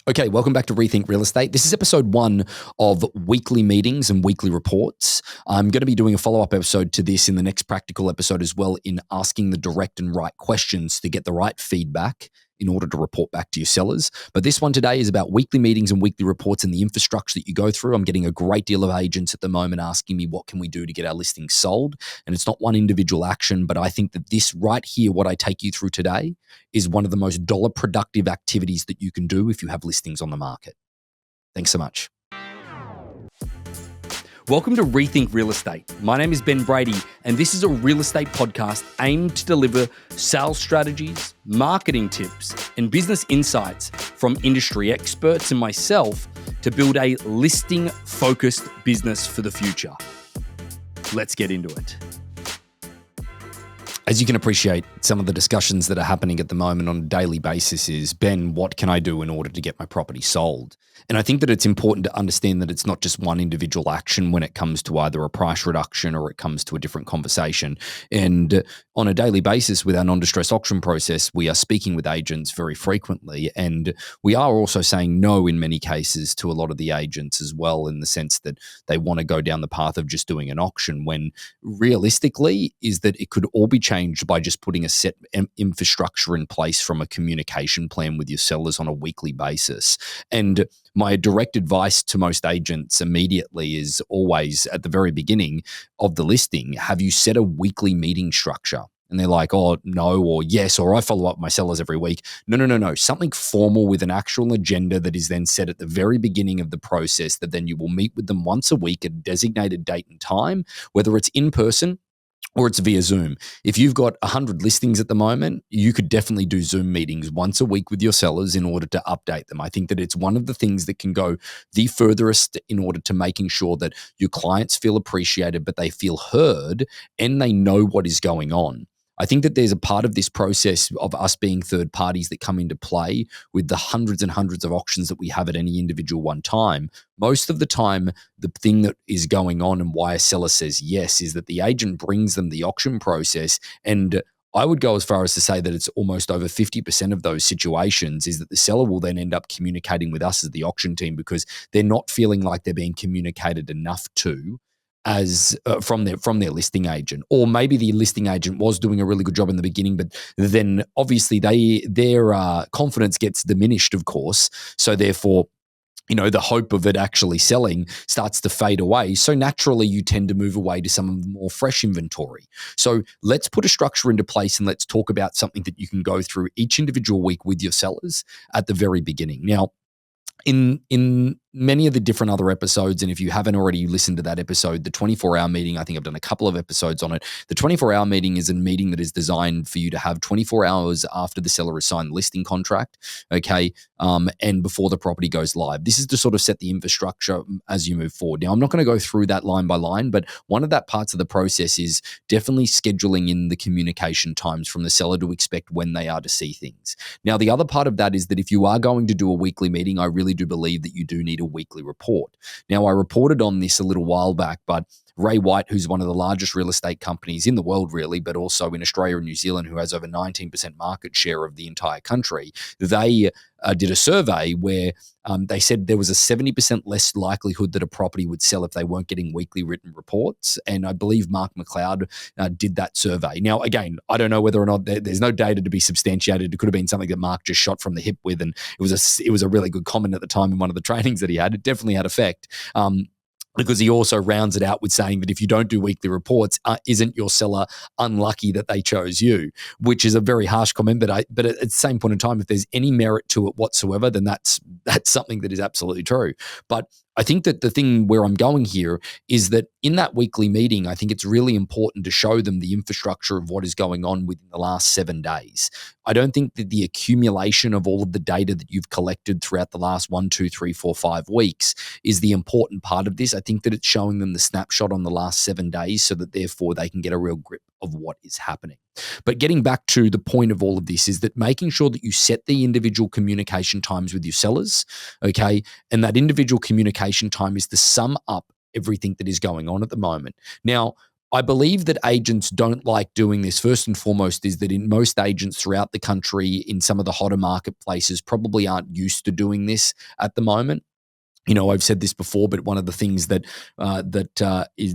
Okay, welcome back to Rethink Real Estate. This is episode 1 of weekly meetings and weekly reports. I'm going to be doing a follow-up episode to this in the next practical episode as well, in asking the direct and right questions to get the right feedback in order to report back to your sellers. But this one today is about weekly meetings and weekly reports and the infrastructure that you go through. I'm getting a great deal of agents at the moment asking me, what can we do to get our listings sold? And it's not one individual action, but I think that this right here, what I take you through today, is one of the most dollar productive activities that you can do if you have listings on the market. Thanks so much. Welcome to Rethink Real Estate. My name is Ben Brady, and this is a real estate podcast aimed to deliver sales strategies, marketing tips, and business insights from industry experts and myself to build a listing-focused business for the future. Let's get into it. As you can appreciate, some of the discussions that are happening at the moment on a daily basis is, Ben, what can I do in order to get my property sold? And I think that it's important to understand that it's not just one individual action when it comes to either a price reduction or it comes to a different conversation. And on a daily basis with our non-distress auction process, we are speaking with agents very frequently. And we are also saying no in many cases to a lot of the agents as well, in the sense that they want to go down the path of just doing an auction, when realistically is that it could all be changed by just putting a set infrastructure in place from a communication plan with your sellers on a weekly basis. And my direct advice to most agents immediately is always at the very beginning of the listing, have you set a weekly meeting structure? And they're like, oh, no, or yes, or I follow up my sellers every week. No. Something formal with an actual agenda that is then set at the very beginning of the process, that then you will meet with them once a week at a designated date and time, whether it's in person or it's via Zoom. If you've got 100 listings at the moment, you could definitely do Zoom meetings once a week with your sellers in order to update them. I think that it's one of the things that can go the furthest in order to making sure that your clients feel appreciated, but they feel heard and they know what is going on. I think that there's a part of this process of us being third parties that come into play with the hundreds and hundreds of auctions that we have at any individual one time. Most of the time, the thing that is going on and why a seller says yes is that the agent brings them the auction process, and I would go as far as to say that it's almost over 50% of those situations is that the seller will then end up communicating with us as the auction team because they're not feeling like they're being communicated enough to as from their listing agent. Or maybe the listing agent was doing a really good job in the beginning, but then obviously their confidence gets diminished, of course. So therefore, the hope of it actually selling starts to fade away. So naturally, you tend to move away to some of the more fresh inventory. So let's put a structure into place and let's talk about something that you can go through each individual week with your sellers at the very beginning. Now, in many of the different other episodes, and if you haven't already listened to that episode, the 24-hour meeting, I think I've done a couple of episodes on it. The 24-hour meeting is a meeting that is designed for you to have 24 hours after the seller has signed the listing contract, okay, and before the property goes live. This is to sort of set the infrastructure as you move forward. Now, I'm not going to go through that line by line, but one of that parts of the process is definitely scheduling in the communication times from the seller to expect when they are to see things. Now, the other part of that is that if you are going to do a weekly meeting, I really do believe that you do need a weekly report. Now, I reported on this a little while back, but Ray White, who's one of the largest real estate companies in the world, really, but also in Australia and New Zealand, who has over 19% market share of the entire country, they did a survey where they said there was a 70% less likelihood that a property would sell if they weren't getting weekly written reports. And I believe Mark McLeod did that survey. Now, again, I don't know whether or not there's no data to be substantiated. It could have been something that Mark just shot from the hip with, and it was a really good comment at the time in one of the trainings that he had. It definitely had effect. Because he also rounds it out with saying that if you don't do weekly reports, isn't your seller unlucky that they chose you? Which is a very harsh comment, but at the same point in time, if there's any merit to it whatsoever, then that's something that is absolutely true. But I think that the thing where I'm going here is that in that weekly meeting, I think it's really important to show them the infrastructure of what is going on within the last 7 days. I don't think that the accumulation of all of the data that you've collected throughout the last 1, 2, 3, 4, 5 weeks is the important part of this. I think that it's showing them the snapshot on the last 7 days so that therefore they can get a real grip of what is happening. But getting back to the point of all of this is that making sure that you set the individual communication times with your sellers, okay? And that individual communication time is to sum up everything that is going on at the moment. Now, I believe that agents don't like doing this. First and foremost is that in most agents throughout the country, in some of the hotter marketplaces, probably aren't used to doing this at the moment. I've said this before, but one of the things that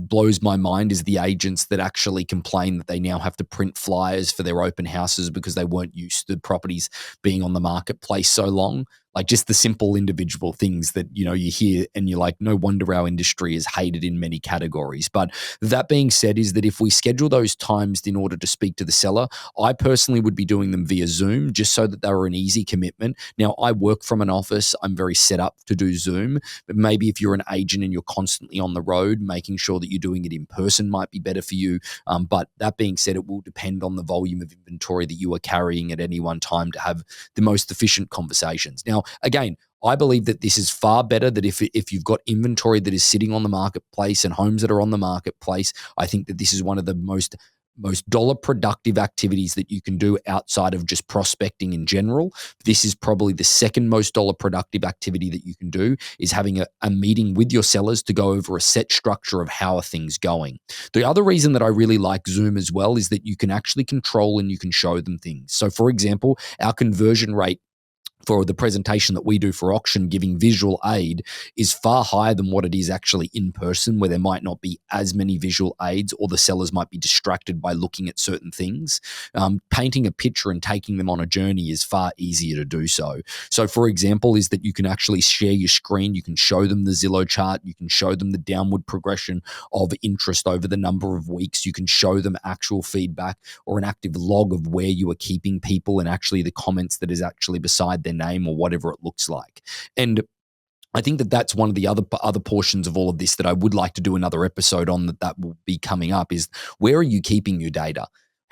blows my mind is the agents that actually complain that they now have to print flyers for their open houses because they weren't used to properties being on the marketplace so long. Like just the simple individual things that, you hear and you're like, no wonder our industry is hated in many categories. But that being said is that if we schedule those times in order to speak to the seller, I personally would be doing them via Zoom just so that they were an easy commitment. Now, I work from an office. I'm very set up to do Zoom, but maybe if you're an agent and you're constantly on the road, making sure that you're doing it in person might be better for you. But that being said, it will depend on the volume of inventory that you are carrying at any one time to have the most efficient conversations. Now, again, I believe that this is far better that if you've got inventory that is sitting on the marketplace and homes that are on the marketplace, I think that this is one of the most dollar productive activities that you can do outside of just prospecting in general. This is probably the second most dollar productive activity that you can do, is having a meeting with your sellers to go over a set structure of how are things going. The other reason that I really like Zoom as well is that you can actually control and you can show them things. So for example, our conversion rate for the presentation that we do for auction, giving visual aid, is far higher than what it is actually in person, where there might not be as many visual aids or the sellers might be distracted by looking at certain things. Painting a picture and taking them on a journey is far easier to do so. So for example, is that you can actually share your screen, you can show them the Zillow chart, you can show them the downward progression of interest over the number of weeks, you can show them actual feedback or an active log of where you are keeping people and actually the comments that is actually beside their name or whatever it looks like. And I think that that's one of the other portions of all of this that I would like to do another episode on, that will be coming up, is where are you keeping your data?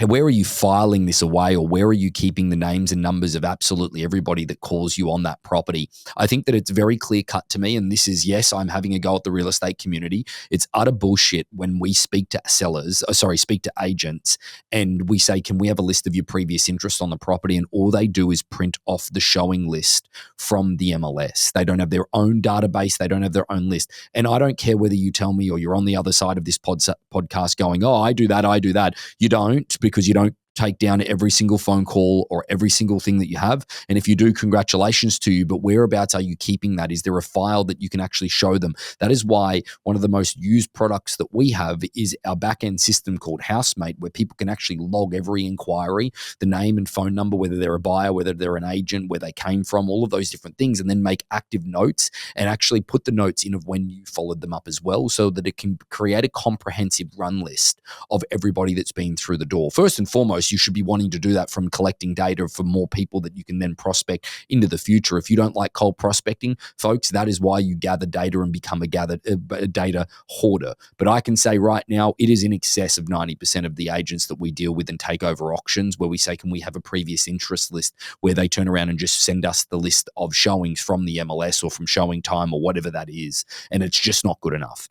Where are you filing this away, or where are you keeping the names and numbers of absolutely everybody that calls you on that property? I think that it's very clear cut to me, and this is, yes, I'm having a go at the real estate community. It's utter bullshit when we speak to speak to agents and we say, can we have a list of your previous interest on the property? And all they do is print off the showing list from the MLS. They don't have their own database. They don't have their own list. And I don't care whether you tell me or you're on the other side of this podcast going, oh, I do that. You don't, because you don't take down every single phone call or every single thing that you have. And if you do, congratulations to you. But whereabouts are you keeping that? Is there a file that you can actually show them? That is why one of the most used products that we have is our back-end system called Housemate, where people can actually log every inquiry, the name and phone number, whether they're a buyer, whether they're an agent, where they came from, all of those different things, and then make active notes and actually put the notes in of when you followed them up as well, so that it can create a comprehensive run list of everybody that's been through the door. First and foremost, you should be wanting to do that from collecting data for more people that you can then prospect into the future. If you don't like cold prospecting, folks, that is why you gather data and become a data hoarder. But I can say right now, it is in excess of 90% of the agents that we deal with and take over auctions where we say, can we have a previous interest list, where they turn around and just send us the list of showings from the MLS or from Showing Time or whatever that is. And it's just not good enough.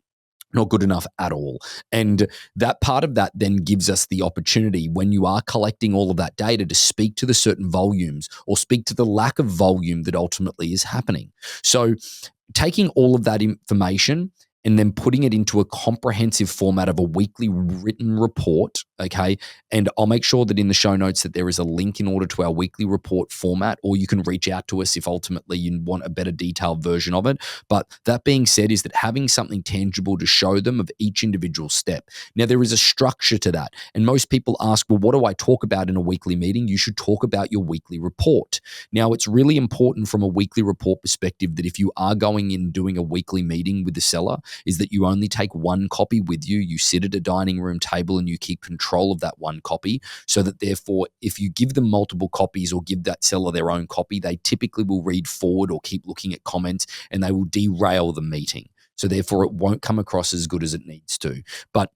Not good enough at all. And that part of that then gives us the opportunity, when you are collecting all of that data, to speak to the certain volumes or speak to the lack of volume that ultimately is happening. So taking all of that information and then putting it into a comprehensive format of a weekly written report, okay? And I'll make sure that in the show notes that there is a link in order to our weekly report format, or you can reach out to us if ultimately you want a better detailed version of it. But that being said, is that having something tangible to show them of each individual step. Now, there is a structure to that. And most people ask, well, what do I talk about in a weekly meeting? You should talk about your weekly report. Now, it's really important from a weekly report perspective that if you are going in doing a weekly meeting with the seller, is that you only take one copy with you. You sit at a dining room table and you keep control of that one copy, so that therefore, if you give them multiple copies or give that seller their own copy, they typically will read forward or keep looking at comments, and they will derail the meeting. So therefore, it won't come across as good as it needs to. But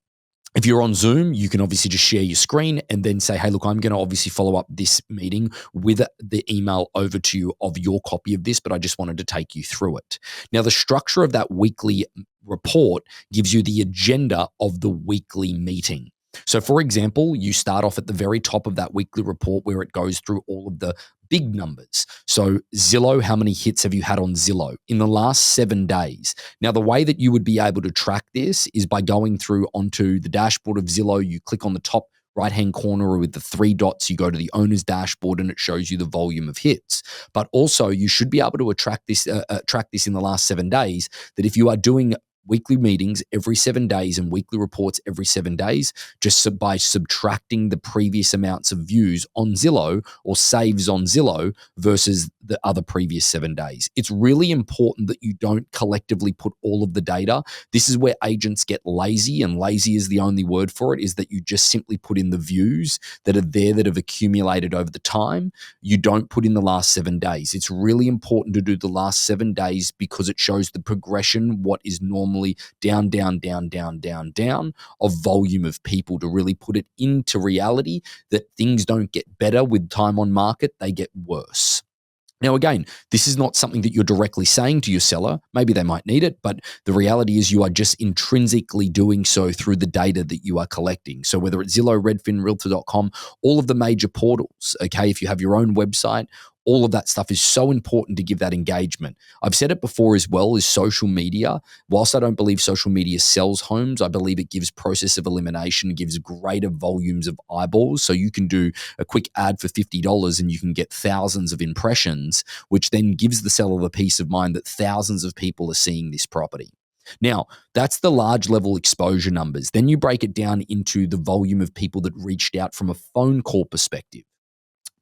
if you're on Zoom, you can obviously just share your screen and then say, hey, look, I'm going to obviously follow up this meeting with the email over to you of your copy of this, but I just wanted to take you through it. Now, the structure of that weekly report gives you the agenda of the weekly meeting. So, for example, you start off at the very top of that weekly report where it goes through all of the big numbers. So Zillow, how many hits have you had on Zillow in the last 7 days? Now, the way that you would be able to track this is by going through onto the dashboard of Zillow. You click on the top right-hand corner with the 3 dots, you go to the owner's dashboard and it shows you the volume of hits. But also you should be able to track this in the last 7 days, that if you are doing weekly meetings every 7 days and weekly reports every 7 days, just by subtracting the previous amounts of views on Zillow or saves on Zillow versus the other previous 7 days. It's really important that you don't collectively put all of the data. This is where agents get lazy, and lazy is the only word for it, is that you just simply put in the views that are there that have accumulated over the time. You don't put in the last 7 days. It's really important to do the last 7 days because it shows the progression, what is normally down, down, down, down, down, down of volume of people, to really put it into reality that things don't get better with time on market, they get worse. Now, again, this is not something that you're directly saying to your seller. Maybe they might need it, but the reality is you are just intrinsically doing so through the data that you are collecting. So whether it's Zillow, Redfin, Realtor.com, all of the major portals, okay, if you have your own website, all of that stuff is so important to give that engagement. I've said it before as well, is social media. Whilst I don't believe social media sells homes, I believe it gives process of elimination, gives greater volumes of eyeballs. So you can do a quick ad for $50 and you can get thousands of impressions, which then gives the seller the peace of mind that thousands of people are seeing this property. Now, that's the large level exposure numbers. Then you break it down into the volume of people that reached out from a phone call perspective.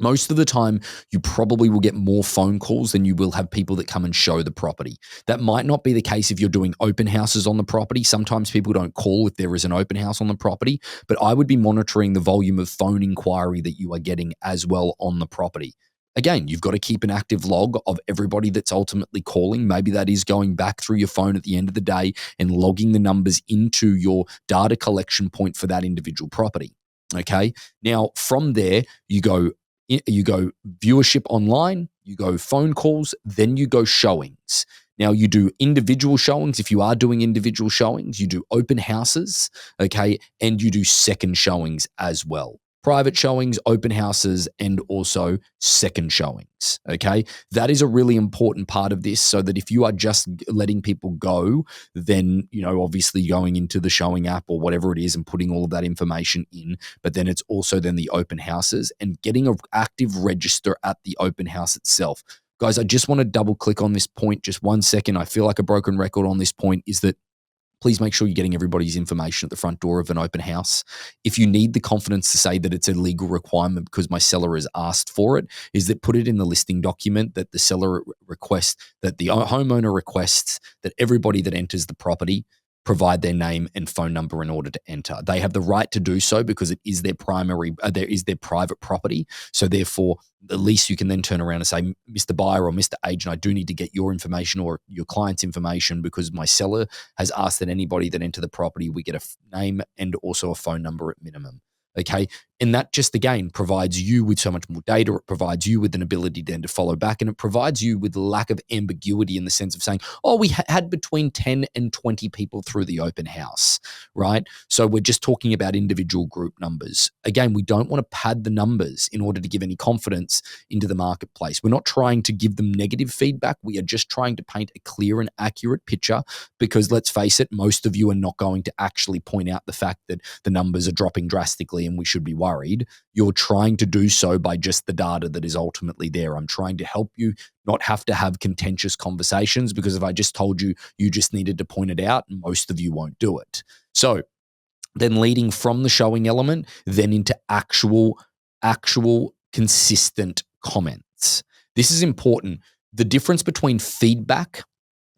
Most of the time, you probably will get more phone calls than you will have people that come and show the property. That might not be the case if you're doing open houses on the property. Sometimes people don't call if there is an open house on the property, but I would be monitoring the volume of phone inquiry that you are getting as well on the property. Again, you've got to keep an active log of everybody that's ultimately calling. Maybe that is going back through your phone at the end of the day and logging the numbers into your data collection point for that individual property. Okay. Now, from there, you go viewership online, you go phone calls, then you go showings. Now, you do individual showings. If you are doing individual showings, you do open houses, okay, and you do second showings as well. Private showings, open houses, and also second showings, okay? That is a really important part of this, so that if you are just letting people go, then, obviously going into the showing app or whatever it is and putting all of that information in, but then it's also then the open houses and getting an active register at the open house itself. Guys, I just want to double click on this point just 1 second. I feel like a broken record on this point, is that please make sure you're getting everybody's information at the front door of an open house. If you need the confidence to say that it's a legal requirement because my seller has asked for it, is that put it in the listing document that the seller requests, that the homeowner requests that everybody that enters the property provide their name and phone number in order to enter. They have the right to do so because it is their private property. So therefore, at least you can then turn around and say, Mr. Buyer or Mr. Agent, I do need to get your information or your client's information because my seller has asked that anybody that enter the property, we get a name and also a phone number at minimum. Okay. And that just, again, provides you with so much more data. It provides you with an ability then to follow back, and it provides you with lack of ambiguity in the sense of saying, oh, we had between 10 and 20 people through the open house, right? So we're just talking about individual group numbers. Again, we don't want to pad the numbers in order to give any confidence into the marketplace. We're not trying to give them negative feedback. We are just trying to paint a clear and accurate picture, because let's face it, most of you are not going to actually point out the fact that the numbers are dropping drastically and we should be worried. You're trying to do so by just the data that is ultimately there. I'm trying to help you not have to have contentious conversations, because if I just told you, you just needed to point it out, most of you won't do it. So then leading from the showing element, then into actual consistent comments. This is important. The difference between feedback,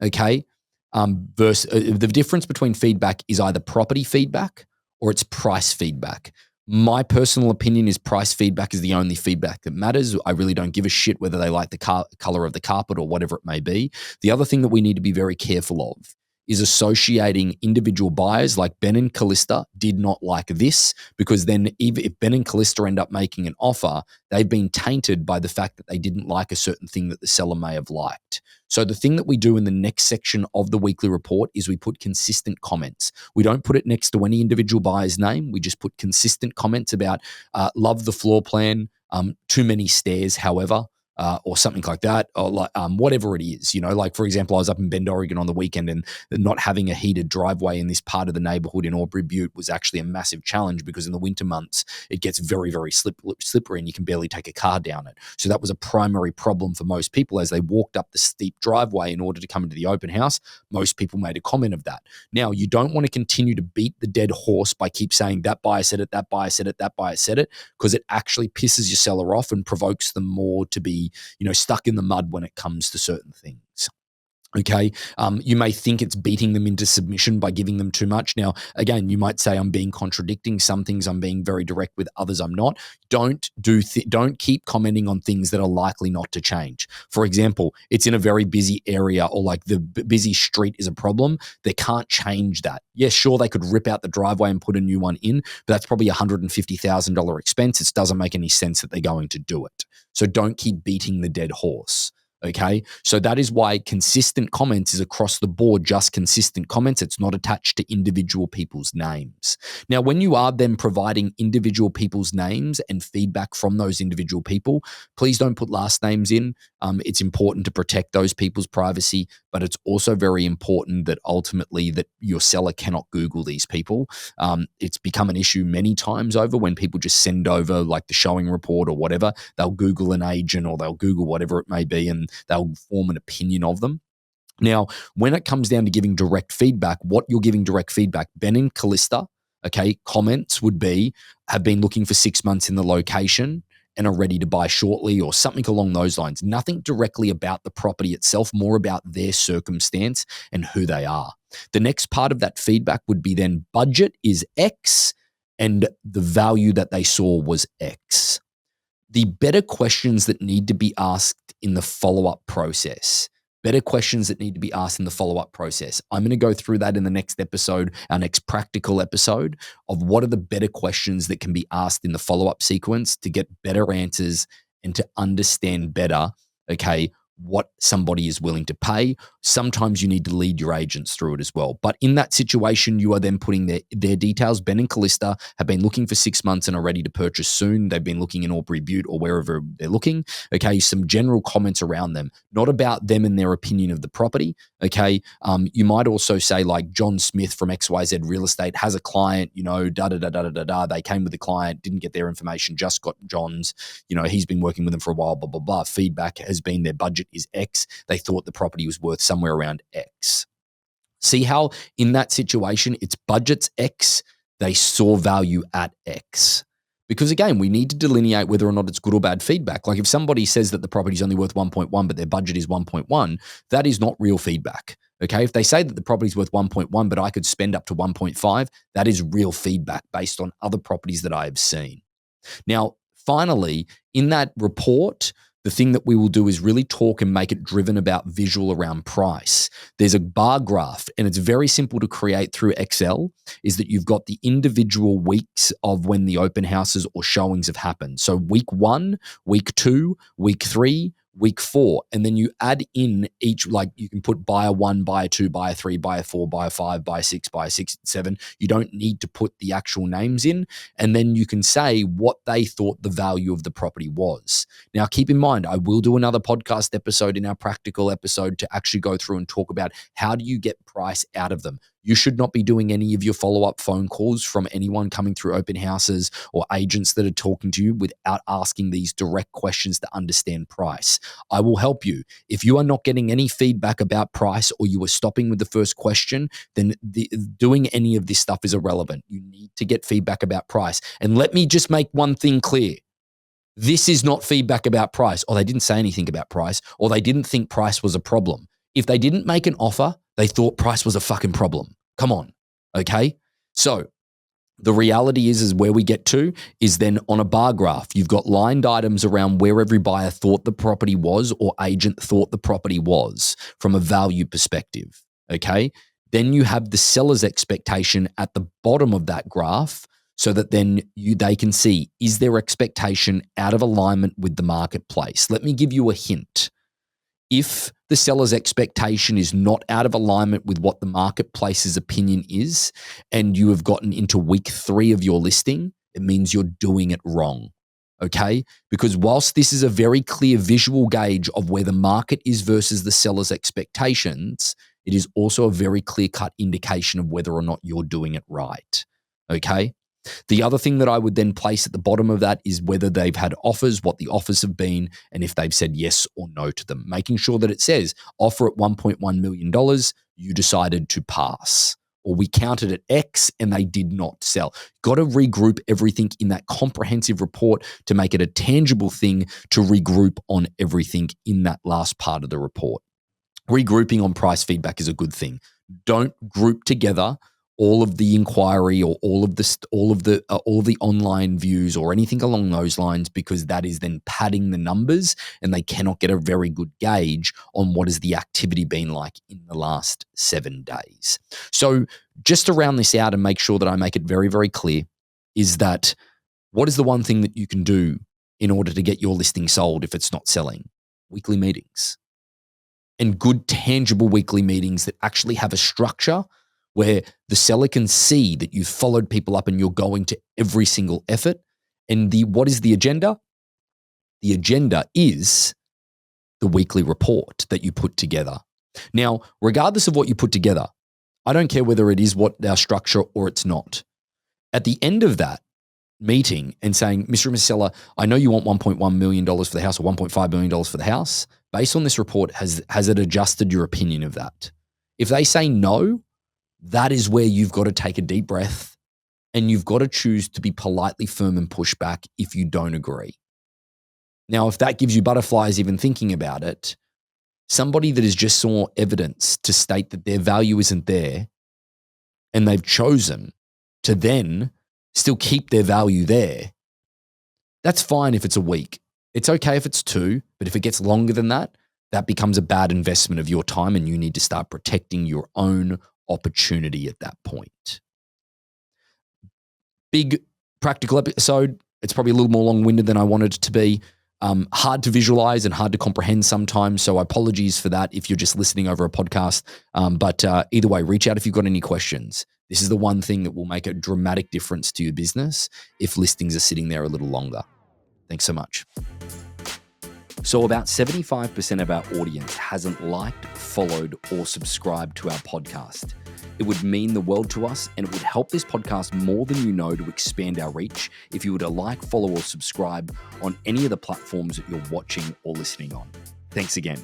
okay, the difference between feedback is either property feedback or it's price feedback. My personal opinion is price feedback is the only feedback that matters. I really don't give a shit whether they like the color of the carpet or whatever it may be. The other thing that we need to be very careful of is associating individual buyers like Ben and Callista did not like this, because then even if Ben and Callista end up making an offer, they've been tainted by the fact that they didn't like a certain thing that the seller may have liked. So the thing that we do in the next section of the weekly report is we put consistent comments. We don't put it next to any individual buyer's name. We just put consistent comments about love the floor plan, too many stairs, however, or something like that, or like whatever it is, like for example, I was up in Bend, Oregon on the weekend, and not having a heated driveway in this part of the neighborhood in Aubrey Butte was actually a massive challenge because in the winter months it gets very, very slippery and you can barely take a car down it. So that was a primary problem for most people as they walked up the steep driveway in order to come into the open house. Most people made a comment of that. Now, you don't want to continue to beat the dead horse by keep saying that buyer said it, that buyer said it, that buyer said it, because it actually pisses your seller off and provokes them more to be, stuck in the mud when it comes to certain things. Okay. You may think it's beating them into submission by giving them too much. Now, again, you might say I'm being contradicting. Some things I'm being very direct with, others I'm not. Don't keep commenting on things that are likely not to change. For example, it's in a very busy area, or like the busy street is a problem. They can't change that. Yes, sure, they could rip out the driveway and put a new one in, but that's probably a $150,000 expense. It doesn't make any sense that they're going to do it. So don't keep beating the dead horse. Okay. So that is why consistent comments is across the board, just consistent comments. It's not attached to individual people's names. Now, when you are then providing individual people's names and feedback from those individual people, please don't put last names in. It's important to protect those people's privacy, but it's also very important that ultimately that your seller cannot Google these people. It's become an issue many times over when people just send over like the showing report or whatever. They'll Google an agent or they'll Google whatever it may be, and they'll form an opinion of them. Now, when it comes down to giving direct feedback, what you're giving direct feedback, Ben and Callista, okay, comments would be, have been looking for 6 months in the location and are ready to buy shortly, or something along those lines. Nothing directly about the property itself, more about their circumstance and who they are. The next part of that feedback would be then budget is X and the value that they saw was X. The better questions that need to be asked in the follow-up process. I'm going to go through that in the next episode, our next practical episode, of what are the better questions that can be asked in the follow-up sequence to get better answers and to understand better, okay, what somebody is willing to pay. Sometimes you need to lead your agents through it as well. But in that situation, you are then putting their details. Ben and Callista have been looking for 6 months and are ready to purchase soon. They've been looking in Aubrey Butte or wherever they're looking. Okay, some general comments around them, not about them and their opinion of the property. Okay, you might also say like John Smith from XYZ Real Estate has a client, da-da-da-da-da-da. They came with the client, didn't get their information, just got John's. He's been working with them for a while, blah, blah, blah. Feedback has been their budget is X. They thought the property was worth somewhere around X. See how in that situation, it's budget's X. They saw value at X. Because again, we need to delineate whether or not it's good or bad feedback. Like if somebody says that the property is only worth 1.1, but their budget is 1.1, that is not real feedback. Okay. If they say that the property is worth 1.1, but I could spend up to 1.5, that is real feedback based on other properties that I have seen. Now, finally, in that report, the thing that we will do is really talk and make it driven about visual around price. There's a bar graph, and it's very simple to create through Excel, is that you've got the individual weeks of when the open houses or showings have happened. So week 1, week 2, week 3, week 4, and then you add in each, like you can put buyer 1, buyer 2, buyer 3, buyer 4, buyer 5, buyer 6, buyer 6, 7. You don't need to put the actual names in, and then you can say what they thought the value of the property was. Now, keep in mind, I will do another podcast episode in our practical episode to actually go through and talk about how do you get price out of them. You should not be doing any of your follow-up phone calls from anyone coming through open houses or agents that are talking to you without asking these direct questions to understand price. I will help you. If you are not getting any feedback about price or you are stopping with the first question, then doing any of this stuff is irrelevant. You need to get feedback about price. And let me just make one thing clear. This is not feedback about price, or they didn't say anything about price, or they didn't think price was a problem. If they didn't make an offer, they thought price was a fucking problem. Come on. Okay. So the reality is where we get to is then on a bar graph, you've got lined items around where every buyer thought the property was or agent thought the property was from a value perspective. Okay. Then you have the seller's expectation at the bottom of that graph, so that then they can see, is their expectation out of alignment with the marketplace? Let me give you a hint. If the seller's expectation is not out of alignment with what the marketplace's opinion is, and you have gotten into week 3 of your listing, it means you're doing it wrong. okay? Because whilst this is a very clear visual gauge of where the market is versus the seller's expectations, it is also a very clear-cut indication of whether or not you're doing it right, okay? The other thing that I would then place at the bottom of that is whether they've had offers, what the offers have been, and if they've said yes or no to them. Making sure that it says offer at $1.1 million, you decided to pass. Or we counted at X and they did not sell. Got to regroup everything in that comprehensive report to make it a tangible thing to regroup on everything in that last part of the report. Regrouping on price feedback is a good thing. Don't group together all of the inquiry or all of the online views or anything along those lines, because that is then padding the numbers and they cannot get a very good gauge on what has the activity been like in the last 7 days. So just to round this out and make sure that I make it very, very clear is that what is the one thing that you can do in order to get your listing sold if it's not selling? Weekly meetings. And good tangible weekly meetings that actually have a structure where the seller can see that you've followed people up and you're going to every single effort. And what is the agenda? The agenda is the weekly report that you put together. Now, regardless of what you put together, I don't care whether it is what our structure or it's not. At the end of that meeting and saying, Mr. and Ms. Seller, I know you want $1.1 million for the house or $1.5 million for the house. Based on this report, has it adjusted your opinion of that? If they say no, that is where you've got to take a deep breath and you've got to choose to be politely firm and push back if you don't agree. Now, if that gives you butterflies even thinking about it, somebody that has just saw evidence to state that their value isn't there and they've chosen to then still keep their value there, that's fine if it's a week. It's okay if it's 2, but if it gets longer than that, that becomes a bad investment of your time and you need to start protecting your own opportunity at that point. Big practical episode. It's probably a little more long-winded than I wanted it to be. Hard to visualize and hard to comprehend sometimes. So apologies for that if you're just listening over a podcast. But either way, reach out if you've got any questions. This is the one thing that will make a dramatic difference to your business if listings are sitting there a little longer. Thanks so much. So about 75% of our audience hasn't liked, followed, or subscribed to our podcast. It would mean the world to us, and it would help this podcast more than you know to expand our reach if you were to like, follow, or subscribe on any of the platforms that you're watching or listening on. Thanks again.